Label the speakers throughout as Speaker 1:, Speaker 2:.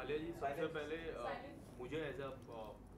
Speaker 1: आलिया जी, सबसे पहले मुझे एज अ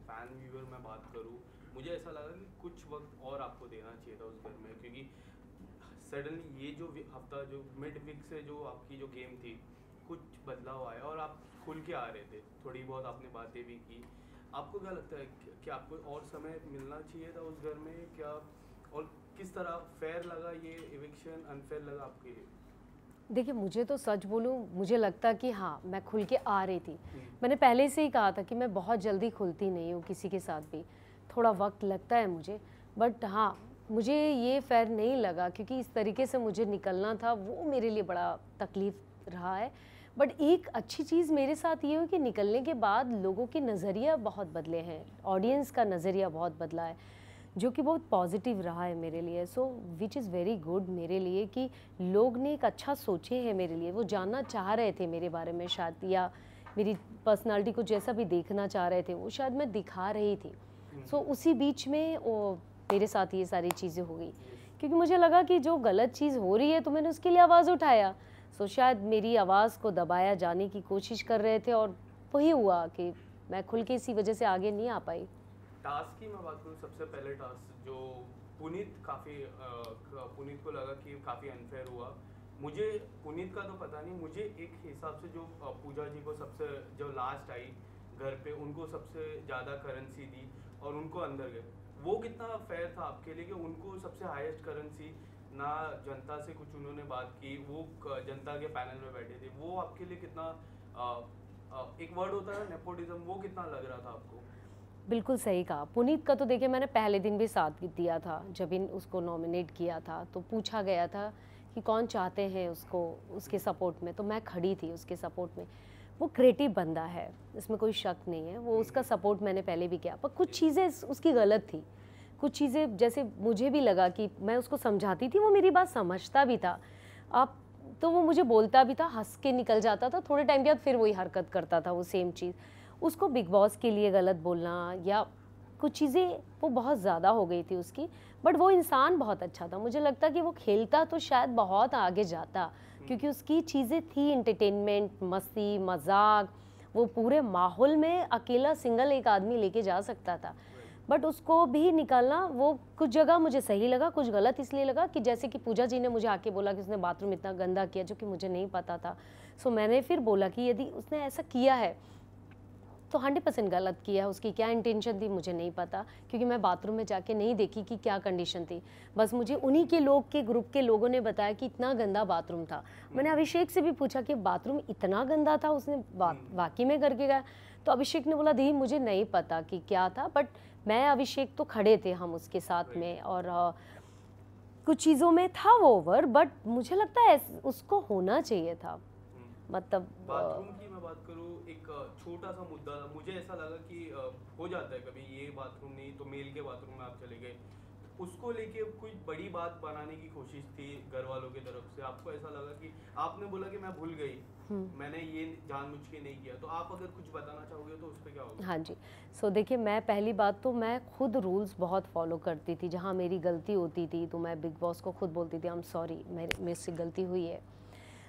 Speaker 1: फैन व्यूअर मैं बात करूँ, मुझे ऐसा लगा कि कुछ वक्त और आपको देना चाहिए था उस घर में, क्योंकि सडनली ये जो हफ्ता जो मिड वीक से जो आपकी जो गेम थी, कुछ बदलाव आया और आप खुल के आ रहे थे, थोड़ी बहुत आपने बातें भी की। आपको क्या लगता है कि आपको और समय मिलना चाहिए था उस घर में क्या? और किस तरह फेयर लगा ये इविक्शन, अनफेयर लगा आपके लिए?
Speaker 2: देखिए, मुझे तो सच बोलूँ, मुझे लगता कि हाँ, मैं खुल के आ रही थी।
Speaker 1: हम्म,
Speaker 2: मैंने पहले से ही कहा था कि मैं बहुत जल्दी खुलती नहीं हूँ किसी के साथ भी, थोड़ा वक़्त लगता है मुझे। बट हाँ, मुझे ये फ़ेयर नहीं लगा क्योंकि इस तरीके से मुझे निकलना था, वो मेरे लिए बड़ा तकलीफ़ रहा है। बट एक अच्छी चीज़ मेरे साथ ये हुई कि निकलने के बाद लोगों के नज़रिया बहुत बदले हैं, ऑडियंस का नज़रिया बहुत बदला है। जो कि बहुत पॉजिटिव रहा है मेरे लिए। सो विच इज़ वेरी गुड मेरे लिए कि लोग ने एक अच्छा सोचे हैं मेरे लिए, वो जानना चाह रहे थे मेरे बारे में शायद, या मेरी पर्सनालिटी को जैसा भी देखना चाह रहे थे वो शायद मैं दिखा रही थी। सो उसी बीच में वो मेरे साथ ये सारी चीज़ें हो गई, क्योंकि मुझे लगा कि जो गलत चीज़ हो रही है तो मैंने उसके लिए आवाज़ उठाया। सो शायद मेरी आवाज़ को दबाया जाने की कोशिश कर रहे थे और वही हुआ कि मैं खुल के इसी वजह से आगे नहीं आ पाई।
Speaker 1: टास्क की मैं बात करूँ, सबसे पहले टास्क जो पुनीत पुनीत को लगा कि काफ़ी अनफेयर हुआ। मुझे पुनीत का तो पता नहीं, मुझे एक हिसाब से जो पूजा जी को सबसे जो लास्ट आई घर पे, उनको सबसे ज़्यादा करेंसी दी और उनको अंदर गए, वो कितना फेयर था आपके लिए कि उनको सबसे हाईएस्ट करेंसी, ना जनता से कुछ उन्होंने बात की, वो जनता के पैनल में बैठे थे, वो आपके लिए कितना एक वर्ड होता है नेपोटिज्म, वो कितना लग रहा था आपको?
Speaker 2: बिल्कुल सही कहा। पुनीत का तो देखिए मैंने पहले दिन भी साथ दिया था, जब इन उसको नॉमिनेट किया था तो पूछा गया था कि कौन चाहते हैं उसको उसके सपोर्ट में, तो मैं खड़ी थी उसके सपोर्ट में। वो क्रिएटिव बंदा है, इसमें कोई शक नहीं है, वो उसका सपोर्ट मैंने पहले भी किया, पर कुछ चीज़ें उसकी गलत थी। कुछ चीज़ें जैसे मुझे भी लगा कि मैं उसको समझाती थी, वो मेरी बात समझता भी था। अब तो वो मुझे बोलता भी था, हँस के निकल जाता था, थोड़े टाइम के बाद फिर वही हरकत करता था, वो सेम चीज़। उसको बिग बॉस के लिए गलत बोलना या कुछ चीज़ें वो बहुत ज़्यादा हो गई थी उसकी। बट वो इंसान बहुत अच्छा था, मुझे लगता कि वो खेलता तो शायद बहुत आगे जाता, क्योंकि उसकी चीज़ें थी एंटरटेनमेंट, मस्ती, मजाक, वो पूरे माहौल में अकेला सिंगल एक आदमी लेके जा सकता था। बट उसको भी निकालना, वो कुछ जगह मुझे सही लगा, कुछ गलत इसलिए लगा कि जैसे कि पूजा जी ने मुझे आके बोला कि उसने बाथरूम इतना गंदा किया, जो कि मुझे नहीं पता था। सो मैंने फिर बोला कि यदि उसने ऐसा किया है तो 100% गलत किया है, उसकी क्या इंटेंशन थी मुझे नहीं पता, क्योंकि मैं बाथरूम में जाके नहीं देखी कि क्या कंडीशन थी। बस मुझे उन्हीं के लोग के ग्रुप के लोगों ने बताया कि इतना गंदा बाथरूम था। मैंने अभिषेक से भी पूछा कि बाथरूम इतना गंदा था, उसने वाकई में करके गया? तो अभिषेक ने बोला दी मुझे नहीं पता कि क्या था, बट मैं अभिषेक तो खड़े थे हम उसके साथ में, और कुछ चीज़ों में था वो ओवर, बट मुझे लगता है उसको होना चाहिए था। मतलब
Speaker 1: बाथरूम की मैं बात करूँ, एक छोटा सा मुद्दा था, मुझे ऐसा लगा कि हो जाता है कभी, ये बाथरूम नहीं तो मेल के बाथरूम में आप चले गए, उसको लेके कोई बड़ी बात बनाने की कोशिश थी घर वालों की तरफ से, आपको ऐसा लगा कि आपने बोला कि मैं भूल गई, मैंने ये जानबूझ के नहीं किया, तो आप अगर कुछ बताना चाहोगे तो उस पर क्या होगा?
Speaker 2: हाँ जी। सो देखिए, मैं पहली बात तो मैं खुद रूल्स बहुत फॉलो करती थी, जहाँ मेरी गलती होती थी तो मैं बिग बॉस को खुद बोलती थी आई एम सॉरी, मेरे से गलती हुई है।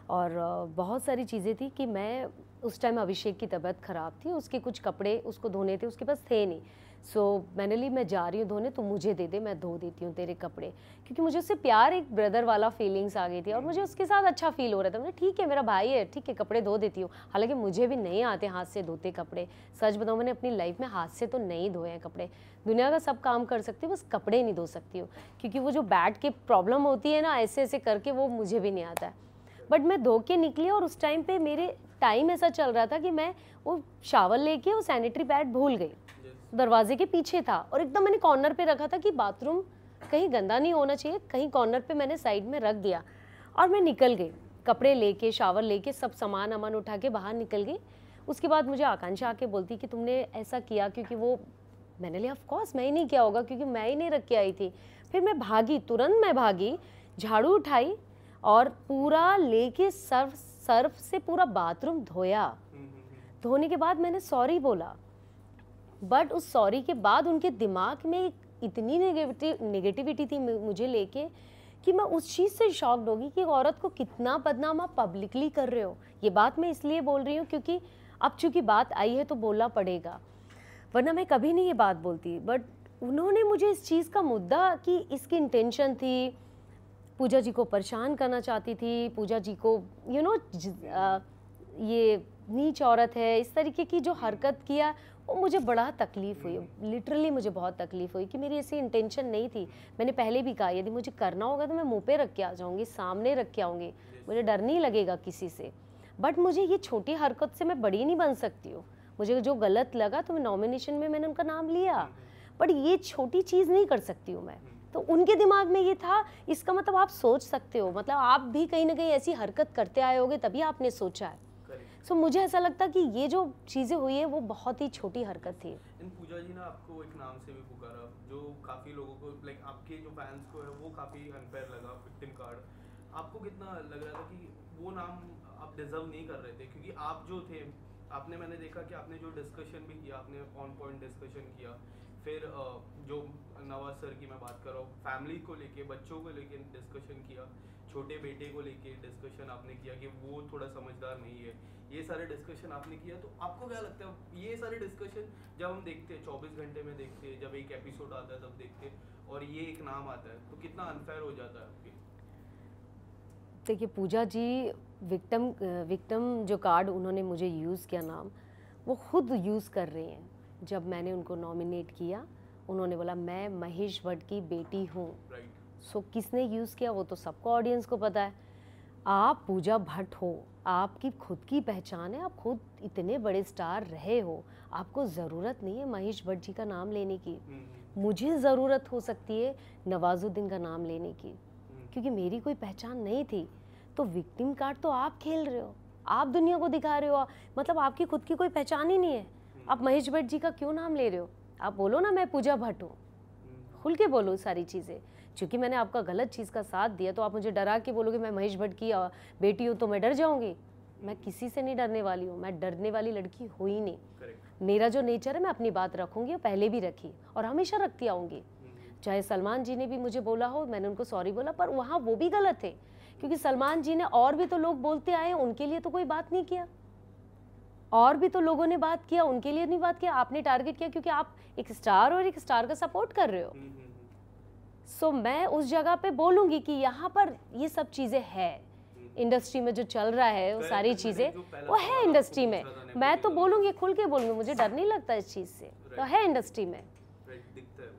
Speaker 2: और बहुत सारी चीज़ें थी कि मैं उस टाइम अभिषेक की तबीयत ख़राब थी, उसके कुछ कपड़े उसको धोने थे, उसके पास थे नहीं। सो मैंने ली, मैं जा रही हूँ धोने, तो मुझे दे दे, मैं धो देती हूँ तेरे कपड़े, क्योंकि मुझे उससे प्यार, एक ब्रदर वाला फीलिंग्स आ गई थी और मुझे उसके साथ अच्छा फील हो रहा था। मैंने ठीक है, मेरा भाई है, ठीक है, कपड़े धो देती हूँ। हालांकि मुझे भी नहीं आते हाथ से धोते कपड़े, सच बताऊँ मैंने अपनी लाइफ में हाथ से तो नहीं धोए हैं कपड़े। दुनिया का सब काम कर सकती हूँ, बस कपड़े नहीं धो सकती हूँ, क्योंकि वो जो बैठ के प्रॉब्लम होती है ना, ऐसे ऐसे करके, वो मुझे भी नहीं आता है। बट मैं धो के निकली और उस टाइम पे मेरे टाइम ऐसा चल रहा था कि मैं वो शावर लेके वो सैनिटरी पैड भूल गई, दरवाजे के पीछे था और एकदम मैंने कॉर्नर पे रखा था कि बाथरूम कहीं गंदा नहीं होना चाहिए, कहीं कॉर्नर पे मैंने साइड में रख दिया और मैं निकल गई, कपड़े लेके, शावर लेके, सब सामान अमान उठा के बाहर निकल गई। उसके बाद मुझे आकांक्षा आके बोलती कि तुमने ऐसा किया, क्योंकि वो, मैंने लिया ऑफ कोर्स मैं ही नहीं किया होगा, क्योंकि मैं ही नहीं रख के आई थी। फिर मैं भागी, तुरंत मैं भागी, झाड़ू उठाई और पूरा लेके सर्फ से पूरा बाथरूम धोया। धोने के बाद मैंने सॉरी बोला, बट उस सॉरी के बाद उनके दिमाग में इतनी नेगेटिविटी थी मुझे लेके कि मैं उस चीज़ से शॉक्ड होगी कि एक औरत को कितना बदनाम आप पब्लिकली कर रहे हो। ये बात मैं इसलिए बोल रही हूँ क्योंकि अब चूंकि बात आई है तो बोलना पड़ेगा, वरना मैं कभी नहीं ये बात बोलती। बट उन्होंने मुझे इस चीज़ का मुद्दा कि इसकी इंटेंशन थी, पूजा जी को परेशान करना चाहती थी, पूजा जी को ये नीच औरत है, इस तरीके की जो हरकत किया, वो मुझे बड़ा तकलीफ़ हुई। लिटरली मुझे बहुत तकलीफ़ हुई कि मेरी ऐसी इंटेंशन नहीं थी। मैंने पहले भी कहा यदि मुझे करना होगा तो मैं मुंह पे रख के आ जाऊँगी, सामने रख के आऊँगी, मुझे डर नहीं लगेगा किसी से। बट मुझे ये छोटी हरकत से मैं बड़ी नहीं बन सकती हूँ। मुझे जो गलत लगा तो मैं नॉमिनेशन में मैंने उनका नाम लिया, बट ये छोटी चीज़ नहीं कर सकती हूँ मैं। तो उनके दिमाग में ये था, इसका मतलब आप सोच सकते हो, मतलब आप भी कहीं ना कहीं ऐसी हरकत करते आए होगे तभी आपने सोचा है। सो मुझे ऐसा लगता कि ये जो चीज़ें हुई है वो बहुत ही छोटी हरकत थी।
Speaker 1: इन पूजा जी ने आपको एक नाम से भी पुकारा जो काफ़ी लोगों को, लाइक आपके जो फैंस को है वो काफ़ी अनफेयर लगा, विक्टिम कार्ड। आपको कितना लग रहा था कि वो नाम आप डिजर्व नहीं कर रहे थे? क्योंकि आप जो थे, आपने, मैंने देखा कि आपने जो डिस्कशन भी किया, आपने ऑन पॉइंट डिस्कशन किया। फिर जो नवाज सर की मैं बात कर रहा हूँ, फैमिली को लेके, बच्चों को लेके डिस्कशन किया, छोटे बेटे को लेके डिस्कशन आपने किया कि वो थोड़ा समझदार नहीं है, ये सारे डिस्कशन आपने किया। तो आपको क्या लगता है ये सारे डिस्कशन जब हम देखते हैं 24 घंटे में देखते हैं, जब एक एपिसोड आता है तब देखते हैं, और ये एक नाम आता है, तो कितना अनफेयर हो जाता है आपके?
Speaker 2: देखिए पूजा जी विक्टिम जो कार्ड उन्होंने मुझे यूज़ किया नाम, वो खुद यूज़ कर रही हैं। जब मैंने उनको नॉमिनेट किया उन्होंने बोला मैं महेश भट्ट की बेटी हूँ। सो किसने यूज़ किया वो तो सबको, ऑडियंस को पता है। आप पूजा भट्ट हो, आपकी खुद की पहचान है, आप खुद इतने बड़े स्टार रहे हो, आपको ज़रूरत नहीं है महेश भट्ट जी का नाम लेने की। मुझे ज़रूरत हो सकती है नवाजुद्दीन का नाम लेने की, क्योंकि मेरी कोई पहचान नहीं थी। तो विक्टिम कार्ड तो आप खेल रहे हो, आप दुनिया को दिखा रहे हो, मतलब आपकी खुद की कोई पहचान ही नहीं है। आप महेश भट्ट जी का क्यों नाम ले रहे हो? आप बोलो ना मैं पूजा भट्ट हूँ, खुल के बोलो सारी चीज़ें। क्योंकि मैंने आपका गलत चीज़ का साथ दिया तो आप मुझे डरा के बोलोगे मैं महेश भट्ट की बेटी हूँ तो मैं डर जाऊँगी? मैं किसी से नहीं डरने वाली हूँ, मैं डरने वाली लड़की हो ही नहीं। मेरा जो नेचर है मैं अपनी बात रखूँगी, और पहले भी रखी और हमेशा रखती आऊँगी। चाहे सलमान जी ने भी मुझे बोला हो, मैंने उनको सॉरी बोला, पर वहाँ वो भी गलत थे, क्योंकि सलमान जी ने और भी तो लोग बोलते आए, उनके लिए तो कोई बात नहीं किया। और भी तो लोगों ने बात किया, उनके लिए नहीं बात किया। आपने टारगेट किया क्योंकि आप एक स्टार और एक स्टार का सपोर्ट कर रहे हो। सो मैं उस जगह पे बोलूँगी कि यहाँ पर ये सब चीज़ें है, इंडस्ट्री में जो चल रहा है वो सारी चीज़ें वो है इंडस्ट्री में। मैं तो बोलूँगी, खुल के बोलूँगी, मुझे डर नहीं लगता इस चीज़ से, तो है इंडस्ट्री में।
Speaker 1: दिखता है वो।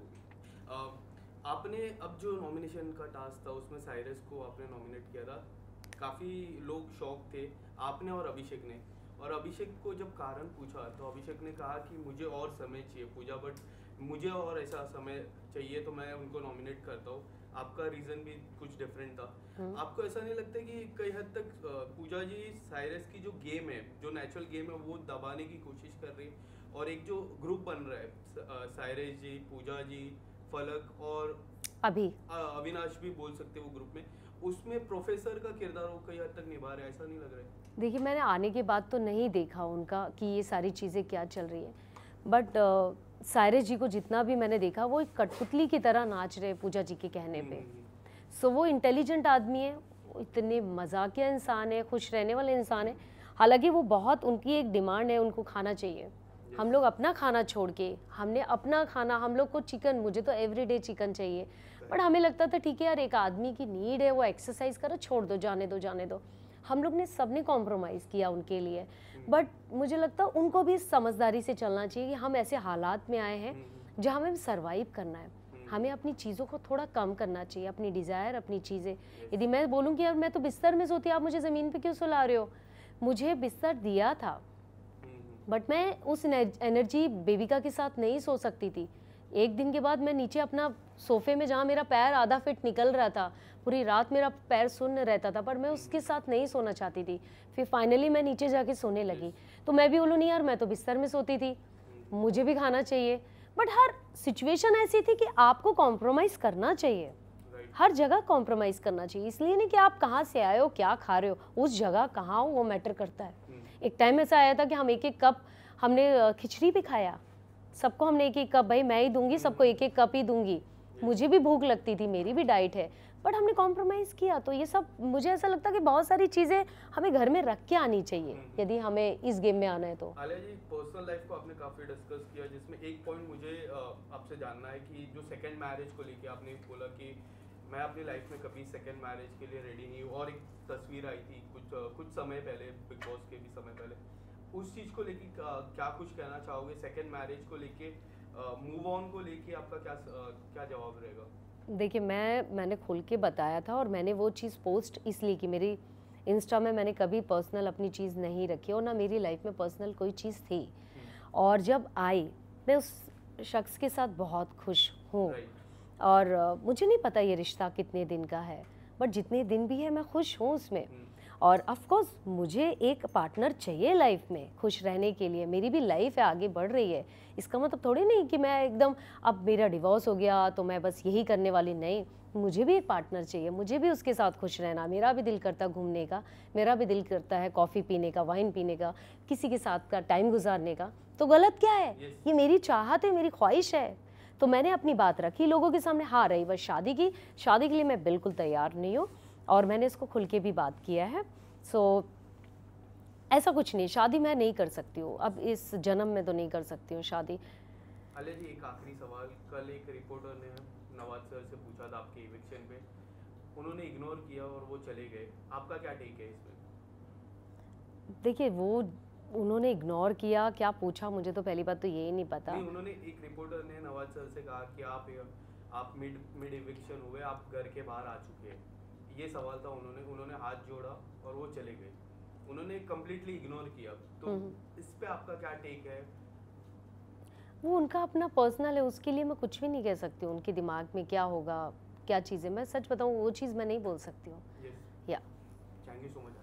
Speaker 1: आपने अब जो नॉमिनेशन का टास्क था उसमें साइरस को आपने नॉमिनेट किया था, काफ़ी लोग शॉक थे, आपने और अभिषेक ने। और अभिषेक को जब कारण पूछा तो अभिषेक ने कहा कि मुझे और समय चाहिए पूजा, बट मुझे और ऐसा समय चाहिए तो मैं उनको नॉमिनेट करता हूँ। आपका रीज़न भी कुछ डिफरेंट था। आपको ऐसा नहीं लगता कि कई हद तक पूजा जी साइरस की जो गेम है, जो नेचुरल गेम है, वो दबाने की कोशिश कर रही है? और एक जो ग्रुप बन रहा है, साइरस जी, पूजा जी, फलक और अविनाश भी बोल सकते वो ग्रुप में, उसमें प्रोफेसर का किरदार वो कई हद तक निभा रहे, ऐसा नहीं लग रहा है?
Speaker 2: देखिए मैंने आने के बाद तो नहीं देखा उनका कि ये सारी चीज़ें क्या चल रही है, बट साइरस जी को जितना भी मैंने देखा वो एक कठपुतली की तरह नाच रहे पूजा जी के कहने पे। सो वो इंटेलिजेंट आदमी है, वो इतने मजाकिया इंसान है, खुश रहने वाले इंसान है। हालांकि वो बहुत, उनकी एक डिमांड है, उनको खाना चाहिए। हम लोग अपना खाना छोड़ के, हमने अपना खाना, हम लोग को चिकन, मुझे तो एवरीडे चिकन चाहिए, बट हमें लगता था ठीक है यार एक आदमी की नीड है, वो एक्सरसाइज करो, छोड़ दो, जाने दो जाने दो। हम लोग ने सबने कॉम्प्रोमाइज़ किया उनके लिए, बट मुझे लगता है उनको भी समझदारी से चलना चाहिए कि हम ऐसे हालात में आए हैं जहाँ हमें सर्वाइव करना है, हमें अपनी चीज़ों को थोड़ा कम करना चाहिए, अपनी डिज़ायर, अपनी चीज़ें। यदि मैं बोलूँ कि यार मैं तो बिस्तर में सोती, आप मुझे ज़मीन पे क्यों सुला रहे हो? मुझे बिस्तर दिया था, बट मैं उस एनर्जी बेबिका के साथ नहीं सो सकती थी। एक दिन के बाद मैं नीचे अपना सोफे में, जहाँ मेरा पैर आधा फिट निकल रहा था, पूरी रात मेरा पैर सुन्न रहता था, पर मैं उसके साथ नहीं सोना चाहती थी। फिर फाइनली मैं नीचे जाके सोने लगी। तो मैं भी बोलूँ नहीं यार मैं तो बिस्तर में सोती थी, मुझे भी खाना चाहिए, बट हर सिचुएशन ऐसी थी कि आपको कॉम्प्रोमाइज़ करना चाहिए, हर जगह कॉम्प्रोमाइज़ करना चाहिए। इसलिए नहीं कि आप कहाँ से आए हो, क्या खा रहे हो, उस जगह कहाँ हो वो मैटर करता है। एक टाइम ऐसा आया था कि हम एक एक कप, हमने खिचड़ी भी खाया, सबको हमने एक एक कप, भाई मैं ही दूंगी सबको, एक एक कप ही दूंगी, मुझे भी भूख लगती थी, मेरी भी डाइट है, बट हमने कॉम्प्रोमाइज़ किया। तो ये सब मुझे ऐसा लगता है कि बहुत सारी चीज़ें हमें घर में रख के आनी चाहिए यदि हमें इस गेम में आना है तो।
Speaker 1: आलिया जी, पर्सनल लाइफ को आपने काफ़ी डिस्कस किया, जिसमें एक पॉइंट मुझे आपसे जानना है कि जो सेकंड मैरिज को लेके आपने बोला कि मैं अपनी लाइफ में कभी सेकंड मैरिज के लिए रेडी नहीं हूँ, और एक तस्वीर आई थी कुछ समय पहले, बिग बॉस के भी समय पहले, उस चीज़ को लेके क्या कुछ कहना चाहोगे? सेकंड मैरिज को लेके, मूव ऑन को लेके आपका क्या जवाब रहेगा?
Speaker 2: देखिए, मैंने खुल के बताया था और मैंने वो चीज़ पोस्ट इसलिए की, मेरी इंस्टा में मैंने कभी पर्सनल अपनी चीज़ नहीं रखी और ना मेरी लाइफ में पर्सनल कोई चीज़ थी। और जब आई, मैं उस शख्स के साथ बहुत खुश हूँ। और मुझे नहीं पता ये रिश्ता कितने दिन का है, बट जितने दिन भी है मैं खुश हूँ उसमें। और ऑफ कोर्स मुझे एक पार्टनर चाहिए लाइफ में खुश रहने के लिए। मेरी भी लाइफ है, आगे बढ़ रही है। इसका मतलब थोड़ी नहीं कि मैं एकदम अब मेरा डिवोर्स हो गया तो मैं बस यही करने वाली, नहीं। मुझे भी एक पार्टनर चाहिए, मुझे भी उसके साथ खुश रहना। मेरा भी दिल करता है घूमने का, मेरा भी दिल करता है कॉफ़ी पीने का, वाइन पीने का, किसी के साथ का टाइम गुजारने का। तो गलत क्या है? ये मेरी चाहत है, मेरी ख्वाहिश है। तो मैंने अपनी बात रखी लोगों के सामने। हाँ, रही बस शादी की, शादी के लिए मैं बिल्कुल तैयार नहीं हूँ और मैंने इसको खुल के भी बात किया है। सो ऐसा कुछ नहीं, शादी मैं नहीं कर सकती हूँ, अब इस जन्म में तो नहीं कर सकती हूँ शादी।
Speaker 1: आलिया जी, एक आखिरी सवाल। कल एक रिपोर्टर ने नवाज सर से पूछा था आपके इविक्शन पे, उन्होंने इग्नोर किया और वो चले गए। आपका क्या टेक है इसमें?
Speaker 2: देखिए, वो उन्होंने इग्नोर किया, क्या पूछा मुझे तो पहली बात तो यही नहीं पता।
Speaker 1: नहीं, उन्होंने, एक रिपोर्टर ने नवाज सर से कहा कि आप मिड इविक्शन हुए, आप घर के बाहर आ चुके हैं। ये सवाल था, उन्होंने हाथ जोड़ा और वो चले गए। उन्होंने कम्प्लीटली इग्नोर किया। तो इस पे आपका क्या टेक है?
Speaker 2: वो उनका अपना पर्सनल है, उसके लिए मैं कुछ भी नहीं कह सकती हूँ। उनके दिमाग में क्या होगा, क्या चीज़ें, मैं सच बताऊँ वो चीज़ मैं नहीं बोल सकती हूँ।
Speaker 1: यस,
Speaker 2: या
Speaker 1: थैंक यू सो मच।